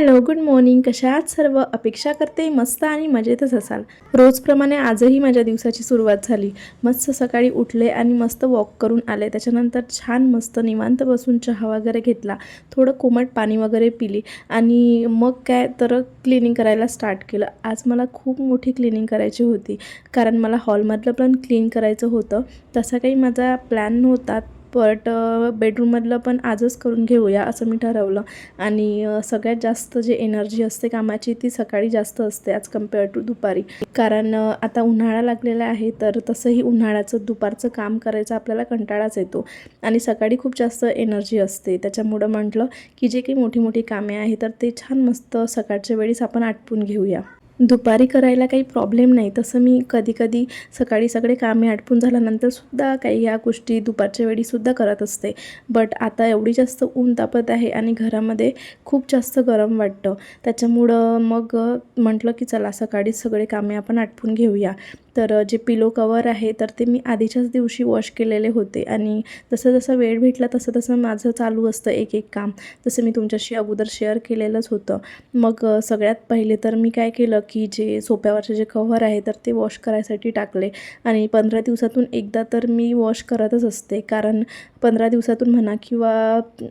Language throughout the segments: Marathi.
Hello, good morning. कशा आहात सर्व? अपेक्षा करते मस्त आणि मजेतच असाल. रोजप्रमाणे आजही माझ्या दिवसाची सुरुवात झाली. मस्त सकाळी उठले आणि मस्त वॉक करून आले. त्याच्यानंतर छान मस्त निवांत बसून चहा वगैरे घेतला. थोडं कोमट पाणी वगैरे पिली आणि मग काय तर क्लिनिंग करायला स्टार्ट केलं. आज मला खूप मोठी क्लिनिंग करायची होती, कारण मला हॉलमधलं पण क्लीन करायचं होतं. तसा काही माझा प्लॅन नव्हता, बट बेडरूममधलं पण आजच करून घेऊया असं मी ठरवलं. आणि सगळ्यात जास्त जे एनर्जी असते कामाची ती सकाळी जास्त असते ॲज कम्पेअर टू दुपारी. कारण आता उन्हाळा लागलेला आहे, तर तसंही उन्हाळ्याचं दुपारचं काम करायचा आपल्याला कंटाळाच येतो आणि सकाळी खूप जास्त एनर्जी असते. त्याच्यामुळं म्हटलं की जे काही मोठी मोठी कामे आहे तर ते छान मस्त सकाळच्या वेळीच आपण आटपून घेऊया. दुपारी करायला काही प्रॉब्लेम नाही. तसं मी कधी-कधी सकाळी सगळे कामे आटपून झाल्यानंतरसुद्धा काही ह्या गोष्टी दुपारच्या वेळीसुद्धा करत असते. बट आता एवढी जास्त ऊन तापत आहे आणि घरामध्ये खूप जास्त गरम वाटतं. त्याच्यामुळं मग म्हटलं की चला सकाळीच सगळे कामे आपण आटपून घेऊया. तर जे पिलो कवर आहे तर ते मी आधीच्याच दिवशी वॉश केलेले होते आणि जसं वेळ भेटला तसं माझं चालू असतं एक काम. जसं मी तुमच्याशी अगोदर शेअर केलेलंच होतं. मग सगळ्यात पहिले तर मी काय केलं की जे सोफ्यावरचे जे कव्हर आहे तर ते वॉश करायसाठी टाकले आणि 15 दिवसातून एकदा तर मी वॉश करतच असते. कारण 15 दिवसातून म्हणा किंवा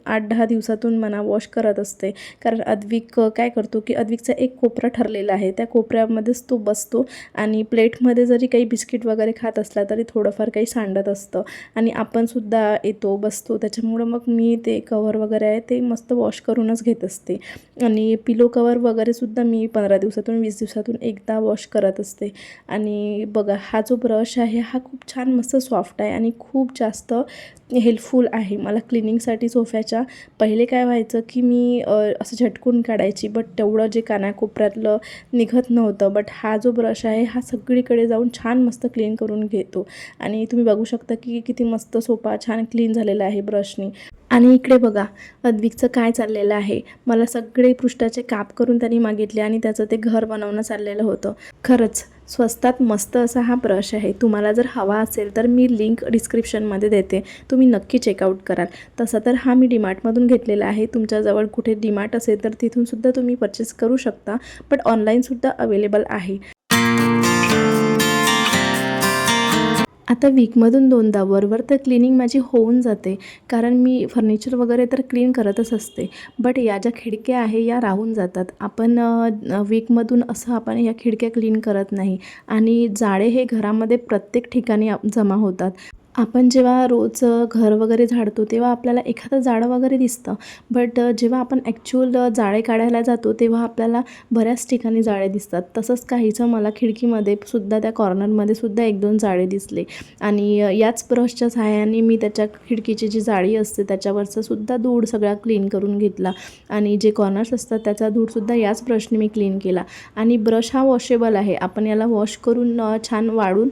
8-10 दिवसातून म्हणा वॉश करत असते. कारण अद्विक काय करतो की अद्विकचा एक कोपरा ठरलेला आहे, त्या कोपऱ्यामध्येच तो बसतो आणि प्लेटमध्ये जरी काही बिस्किट वगैरे खात असला तरी थोडंफार काही सांडत असतं आणि आपणसुद्धा येतो बसतो. त्याच्यामुळं मग मी ते कव्हर वगैरे आहे ते मस्त वॉश करूनच घेत असते. आणि पिलो कवर वगैरेसुद्धा मी 15 दिवसातून 20 दिवसातून एकदा वॉश करत असते. आणि बघा हा जो ब्रश आहे हा खूप छान मस्त सॉफ्ट आहे आणि खूप जास्त हेल्पफुल आहे मला क्लिनिंगसाठी सोफ्याच्या. पहिले काय व्हायचं की मी असं झटकून काढायची, बट तेवढं जे कानाकोपऱ्यातलं निघत नव्हतं. बट हा जो ब्रश आहे हा सगळीकडे जाऊन छान मस्त क्लीन करून घेतो आणि तुम्ही बघू शकता की किती मस्त सोफा छान क्लीन झालेला आहे ब्रशनी. आणि इकडे बघा अद्विकचं काय चाललेलं आहे. मला सगळे पृष्ठाचे काप करून त्यांनी मागितले आणि त्याचं ते घर बनवणं चाललेलं होतं. खरंच स्वस्तात मस्त असा हा ब्रश आहे. तुम्हाला जर हवा असेल तर मी लिंक डिस्क्रिप्शनमध्ये देते, तुम्ही नक्की चेकआउट कराल. तसा तर हा मी डीमार्टमधून घेतलेला आहे. तुमच्याजवळ कुठे डीमार्ट असेल तर तिथूनसुद्धा तुम्ही परचेस करू शकता, बट ऑनलाईनसुद्धा अवेलेबल आहे. आता वीकमधून 2दा वरवर तर क्लिनिंग माझी होऊन जाते, कारण मी फर्निचर वगैरे तर क्लीन करतच असते. बट या ज्या खिडक्या आहे या राहून जातात. आपण वीकमधून असं आपण या खिडक्या क्लीन करत नाही आणि जाळे हे घरामध्ये प्रत्येक ठिकाणी जमा होतात. आपण जेव्हा रोज घर वगैरे झाडतो तेव्हा आपल्याला एखादं जाळं वगैरे दिसतं, बट जेव्हा आपण ॲक्च्युअल जाळे काढायला जातो तेव्हा आपल्याला बऱ्याच ठिकाणी जाळे दिसतात. तसंच काहीचं मला खिडकीमध्ये सुद्धा त्या कॉर्नरमध्ये सुद्धा 1-2 जाळे दिसले आणि याच ब्रशच्या सहाय्याने मी त्याच्या खिडकीची जी जाळी असते त्याच्यावरचा सुद्धा धूळ सगळा क्लीन करून घेतला आणि जे कॉर्नर्स असतात त्याचा धूळसुद्धा याच ब्रशने मी क्लीन केला. आणि ब्रश हा वॉशेबल आहे, आपण याला वॉश करून छान वाळून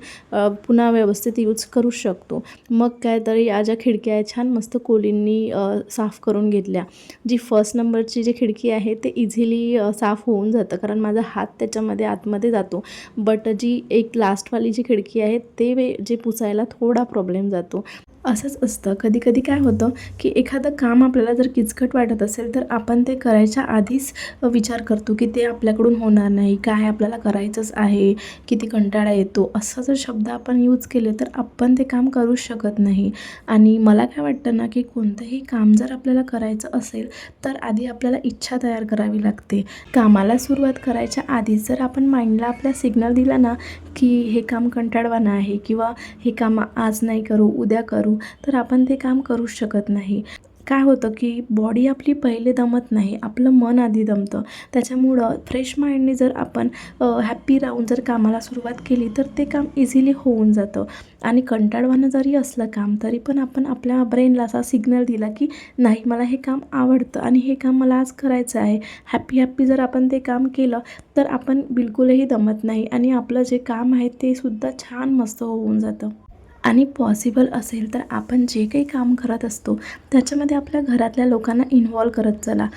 पुन्हा व्यवस्थित यूज करू शकतो. मग काय तर या ज्या खिडक्या आहेत छान मस्त कोलींनी साफ करून घेतल्या. जी फर्स्ट नंबरची जी खिडकी आहे ते इझिली साफ होऊन जातं, कारण माझा हात त्याच्यामध्ये आतमध्ये जातो. बट जी एक लास्टवाली जी खिडकी आहे ते जे पुसायला थोडा प्रॉब्लेम जातो. असंच असतं कधी-कधी काय होतं की एखादं काम आपल्याला जर किचकट वाटत असेल तर आपण ते करायच्या आधीच विचार करतो की ते आपल्याकडून होणार नाही, काय आपल्याला करायचंच आहे, किती कंटाळा येतो. असं जर शब्द आपण यूज केले तर आपण ते काम करूच शकत नाही. आणि मला काय वाटतं ना की कोणतंही काम जर आपल्याला करायचं असेल तर आधी आपल्याला इच्छा तयार करावी लागते. कामाला सुरुवात करायच्या आधी जर आपण माइंडला आपल्या सिग्नल दिला ना की हे काम कंटाळवाणं आहे किंवा हे काम आज नाही करू, उद्या करू, तर आपण ते काम करूच शकत नाही. काय होतं की बॉडी आपली पहिले दमत नाही, आपलं मन आधी दमतं. त्याच्यामुळं फ्रेश माइंडने जर आपण हॅप्पी राहून जर कामाला सुरुवात केली तर ते काम इझिली होऊन जातं. आणि कंटाळवाणं जरी असलं काम तरी पण आपण आपल्या ब्रेनला असा सिग्नल दिला की नाही, मला हे काम आवडतं आणि हे काम मला आज करायचं आहे. हॅप्पी जर आपण ते काम केलं तर आपण बिलकुलही दमत नाही आणि आपलं जे काम आहे ते सुद्धा छान मस्त होऊन जातं. आणि पॉसिबल असेल तर आपण जे काही काम करत असतो त्याच्यामध्ये आपल्या घरातल्या लोकांना इन्व्हॉल्व करत चला.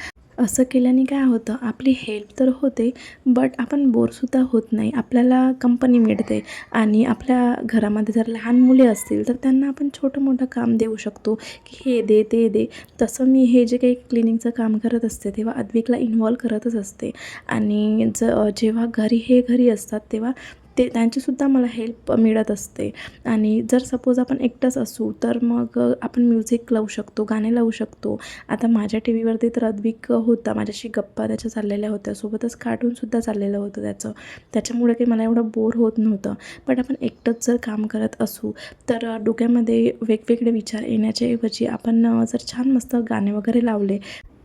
असं केल्याने काय होतं, आपली हेल्प तर होते, बट आपण बोरसुद्धा होत नाही. आपल्याला कंपनी मिळते आणि आपल्या घरामध्ये जर लहान मुले असतील तर त्यांना आपण छोटं-मोठं काम देऊ शकतो, की हे दे, ते दे. तसं मी हे जे काही क्लिनिंगचं काम करत असते, तेव्हा अद्विकला इन्व्हॉल्व करतच असते. आणि जेव्हा घरी असतात, तेव्हा त्यांचीसुद्धा मला हेल्प मिळत असते. आणि जर सपोज आपण एकटंच असू, तर मग आपण म्युझिक लावू शकतो, गाणे लावू शकतो. आता माझ्या टी व्हीवरती तर अद्विक होता, माझ्याशी गप्पा त्याच्या चाललेल्या होत्या, सोबतच कार्टूनसुद्धा चाललेलं होतं त्याचं. त्याच्यामुळे काही मला एवढं बोर होत नव्हतं. पण आपण एकटंच जर काम करत असू, तर डोक्यामध्ये वेगवेगळे विचार येण्याच्या ऐवजी आपण जर छान मस्त गाणे वगैरे लावले,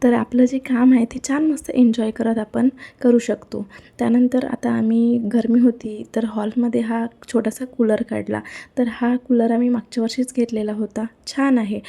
तर आपलं जे काम आहे ते छान मस्त एन्जॉय करत आपण करू शकतो. त्यानंतर आता आम्ही गरमी होती, तर हॉलमध्ये हा छोटासा कूलर काढला. तर हा कूलर आम्ही मागच्या वर्षीच घेतलेला होता. छान आहे.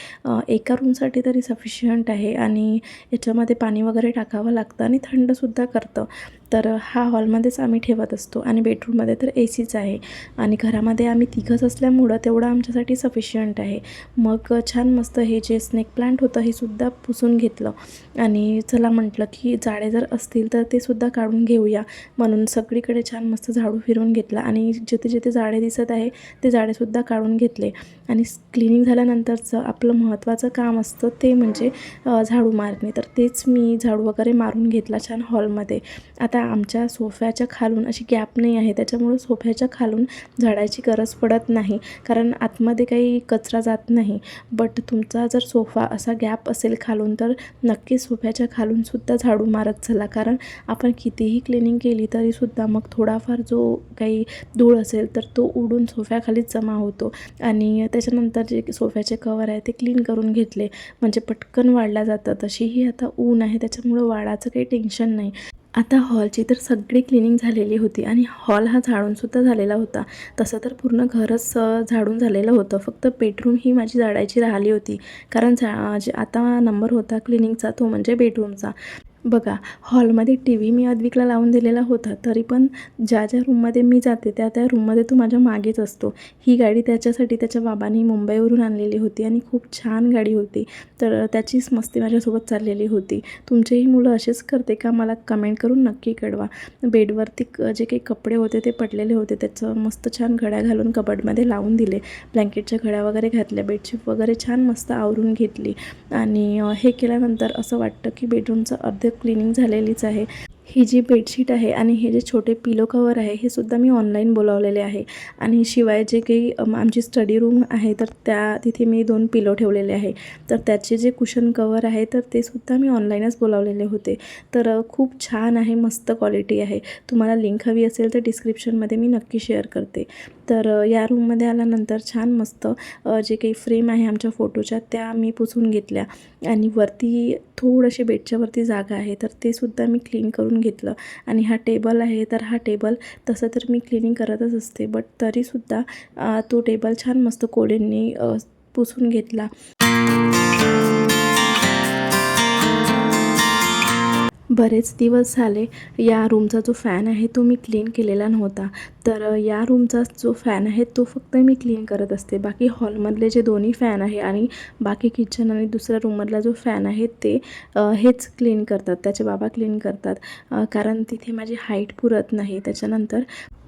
एका रूमसाठी तरी सफिशियंट आहे आणि याच्यामध्ये पाणी वगैरे टाकावं लागतं आणि थंडसुद्धा करतं. तर हा हॉलमध्येच आम्ही ठेवत असतो आणि बेडरूममध्ये तर एसीच आहे आणि घरामध्ये आम्ही तिघंच असल्यामुळं तेवढं आमच्यासाठी सफिशियंट आहे. मग छान मस्त हे जे स्नेक प्लांट होतं हे सुद्धा पुसून घेतलं आणि चला म्हटलं की जाळे जर असतील तर ते सुद्धा काढून घेऊया, म्हणून सगळीकडे छान मस्त झाडू फिरवून घेतला आणि जिथे जिथे जाळे दिसत आहे ते जाळेसुद्धा काढून घेतले. आणि क्लिनिंग झाल्यानंतरचं आपलं महत्त्वाचं काम असतं ते म्हणजे झाडू मारणे. तर तेच मी झाडू वगैरे मारून घेतला छान हॉलमध्ये. आता आमच्या सोफ्याच्या खालून अशी गॅप नाही आहे, त्याच्यामुळं सोफ्याच्या खालून झाडायची गरज पडत नाही, कारण आतमध्ये काही कचरा जात नाही. बट तुमचा जर सोफा असा गॅप असेल खालून, तर नक्की सोफ्याच्या खालूनसुद्धा झाडू मारत चला, कारण आपण कितीही क्लिनिंग केली तरीसुद्धा मग थोडाफार जो काही धूळ असेल तर तो उडून सोफ्याखालीच जमा होतो. आणि त्याच्यानंतर जे सोफ्याचे कवर आहे ते क्लीन करून घेतले, म्हणजे पटकन वाळल्या जातं. तशीही आता ऊन आहे, त्याच्यामुळं वाळाचं काही टेन्शन नाही. आता हॉलची तर सगळी क्लिनिंग झालेली होती आणि हॉल हा झाडूनसुद्धा झालेला होता. तसं तर पूर्ण घरच झाडून झालेलं होतं. फक्त बेडरूम ही माझी झाडायची राहिली होती, कारण जे आता नंबर होता क्लिनिंगचा तो म्हणजे बेडरूमचा. बघा, हॉलमध्ये टी व्ही मी अद्विकला लावून दिलेला होता, तरी पण ज्या रूममध्ये मी जाते त्या रूममध्ये तो माझ्या मागेच असतो. ही गाडी त्याच्यासाठी त्याच्या बाबांनी मुंबईवरून आणलेली होती आणि खूप छान गाडी होती, तर त्याचीच मस्ती माझ्यासोबत चाललेली होती. तुमचेही मुलं असेच करते का? मला कमेंट करून नक्की कळवा. बेडवरती जे काही कपडे होते ते पडलेले होते, त्याचं मस्त छान घड्या घालून कबर्डमध्ये लावून दिले. ब्लँकेटच्या घड्या वगैरे घातल्या, बेडशीट वगैरे छान मस्त आवरून घेतली आणि हे केल्यानंतर असं वाटतं की बेडरूमचं अर्धे क्लिनिंग झालेलीच आहे. ही जी बेडशीट आहे आणि हे जे छोटे पिलो कवर आहे हे सुद्धा मी ऑनलाईन बोलावलेले आहे. आणि शिवाय जे काही आमची स्टडी रूम आहे तर तिथे मी 2 पिलो ठेवलेले आहे, तर त्याचे जे कुशन कवर आहे तर ते सुद्धा मी ऑनलाईनच बोलावलेले होते. तर खूप छान आहे, मस्त क्वालिटी आहे. तुम्हाला लिंक हवी असेल तर डिस्क्रिप्शनमध्ये मी नक्की शेअर करते. तर या रूममध्ये आल्यानंतर छान मस्त जे काही फ्रेम आहे आमच्या फोटोच्या त्या मी पुसून घेतल्या आणि वरती थोडीशी बेडच्या वरती जागा आहे तर ते सुद्धा मी क्लीन करून घेतलं. आणि हा टेबल आहे, तर हा टेबल तसं तर मी क्लिनिंग करतच असते, बट तरीसुद्धा तो टेबल छान मस्त कोलिननी पुसून घेतला. बरेच दिवस झाले या रूमचा जो फॅन आहे तो मी क्लीन केलेला नव्हता. तर या रूमचा जो फॅन आहे तो फक्त मी क्लीन करत असते. बाकी हॉलमधले जे दोन्ही फॅन आहे आणि बाकी किचन आणि दुसऱ्या रूममधला जो फॅन आहे ते हेच क्लीन करतात, त्याचे बाबा क्लीन करतात. कारण तिथे माझी हाईट पुरत नाही. त्याच्यानंतर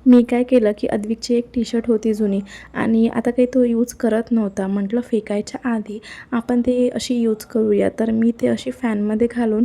मी काय केलं की अद्विकची एक टी शर्ट होती जुनी आणि आता काही तो यूज करत नव्हता. म्हटलं फेकायच्या आधी आपण ते अशी यूज करूया. तर मी ते अशी फॅनमध्ये घालून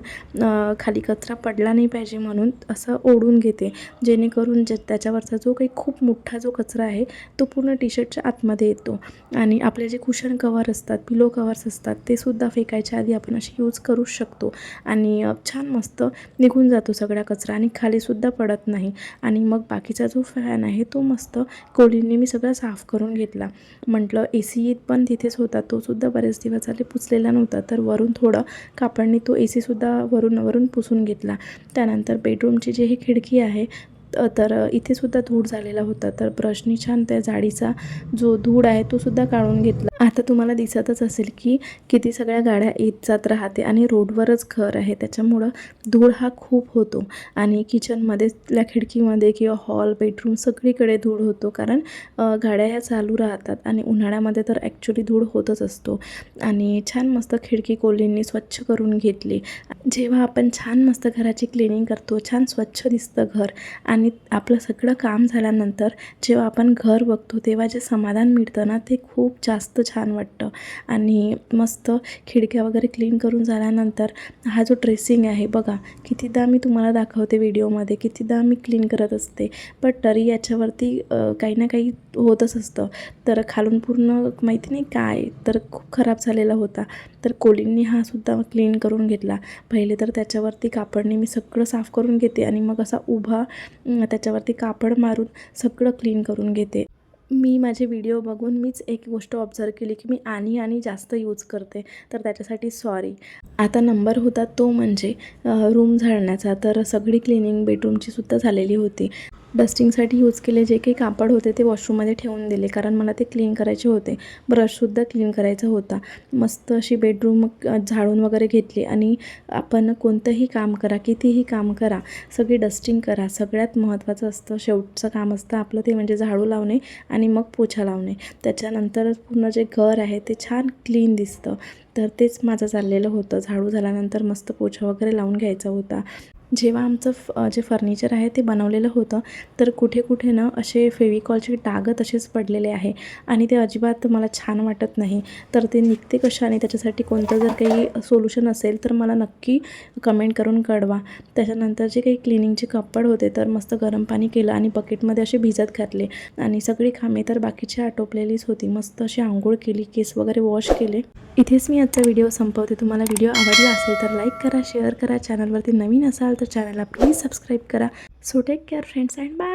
खाली कचरा पडला नाही पाहिजे म्हणून असं ओढून घेते, जेणेकरून त्याच्यावरचा जो काही खूप मोठा जो कचरा आहे तो पूर्ण टी शर्टच्या आतमध्ये येतो. आणि आपले जे कुशन कवर असतात, पिलो कवर्स असतात, ते सुद्धा फेकायच्या आधी आपण अशी यूज करू शकतो आणि छान मस्त निघून जातो सगळा कचरा आणि खालीसुद्धा पडत नाही. आणि मग बाकीचा जो फॅन आहे तो मस्त कोळींनी मी सगळं साफ करून घेतला. म्हटलं AC पण तिथेच होता, तो सुद्धा बरेच दिवस झाले पुसलेला नव्हता, तर वरून थोडं कापडने तो AC सुद्धा वरून पुसून घेतला. त्यानंतर बेडरूमची जी ही खिडकी आहे तर इथे सुद्धा धूळ झालेला होता. तर ब्रशनी छान त्या जाडीचा जो धूळ आहे तो सुद्धा काढून घेतला. आता तुम्हाला दिसतच असेल की किती सगळ्या गाड्या येत जात राहते आणि रोडवरच घर आहे, त्याच्यामुळं धूळ हा खूप होतो. आणि किचनमध्येल्या खिडकीमध्ये किंवा हॉल बेडरूम सगळीकडे धूळ होतो, कारण गाड्या ह्या चालू राहतात आणि उन्हाळ्यामध्ये तर ॲक्च्युली धूळ होतच असतो. आणि छान मस्त खिडकी कोल्हींनी स्वच्छ करून घेतली. जेव्हा आपण छान मस्त घराची क्लिनिंग करतो, छान स्वच्छ दिसतं घर आणि आपलं सगळं काम झाल्यानंतर जेव्हा आपण घर बघतो तेव्हा जे समाधान मिळतं ना, ते खूप जास्त छान वाटतं. आणि मस्त खिडक्या वगैरे क्लीन करून झाल्यानंतर हा जो ड्रेसिंग आहे बघा, कितीदा मी तुम्हाला दाखवते व्हिडिओमध्ये, कितीदा मी क्लीन करत असते, पण तरी याच्यावरती काही ना काही होतच असतं. तर खालून पूर्ण माहिती नाही काय तर खूप खराब झालेला होता. तर कोलींनी हा सुद्धा क्लीन करून घेतला. पहिले तर त्याच्यावरती कापडने मी सगळं साफ करून घेते आणि मग असा उभा त्याच्यावरती कापड मारून सगळं क्लीन करून घेते. मी माझे व्हिडिओ बघून मीच एक गोष्ट ऑब्झर्व केली की मी आणि जास्त यूज करते, तर त्याच्यासाठी सॉरी. आता नंबर होता तो म्हणजे रूम झाडण्याचा. तर सगळी क्लिनिंग बेडरूमची सुद्धा झालेली होती. डस्टिंगसाठी यूज केले जे काही कापड होते ते वॉशरूममध्ये ठेवून दिले, कारण मला ते क्लीन करायचे होते. ब्रशसुद्धा क्लीन करायचा होता. मस्त अशी बेडरूम झाडून वगैरे घेतली. आणि आपण कोणतंही काम करा, कितीही काम करा, सगळी डस्टिंग करा. सगळ्यात महत्त्वाचं असतं, शेवटचं काम असतं आपलं ते म्हणजे झाडू लावणे आणि मग पोछा लावणे. त्याच्यानंतरच पूर्ण जे घर आहे ते छान क्लीन दिसतं. तर तेच माझं चाललेलं होतं. झाडू झाल्यानंतर मस्त पोछा वगैरे लावून घ्यायचा होता. जेव्हा आमचं जे फर्निचर आहे ते बनवलेलं होतं, तर कुठे कुठे ना असे फेविकॉलचे डाग तसेच पडलेले आहे आणि ते अजिबात मला छान वाटत नाही. तर ते निघते कशाने, त्याच्यासाठी कोणतं जर काही सोल्युशन असेल तर मला नक्की कमेंट करून कळवा. त्याच्यानंतर जे काही क्लिनिंगचे कपड होते तर मस्त गरम पाणी केलं आणि बकेटमध्ये असे भिजत घातले आणि सगळी कामे तर बाकीची आटोपलेलीच होती. मस्त अशी आंघोळ केली, केस वगैरे वॉश केले. इथेच मी आजचा व्हिडिओ संपवते. तुम्हाला व्हिडिओ आवडला असेल तर लाईक करा, शेअर करा. चॅनलवरती नवीन असाल तर चॅनलला प्लीज सबस्क्राईब करा. So take care friends and bye.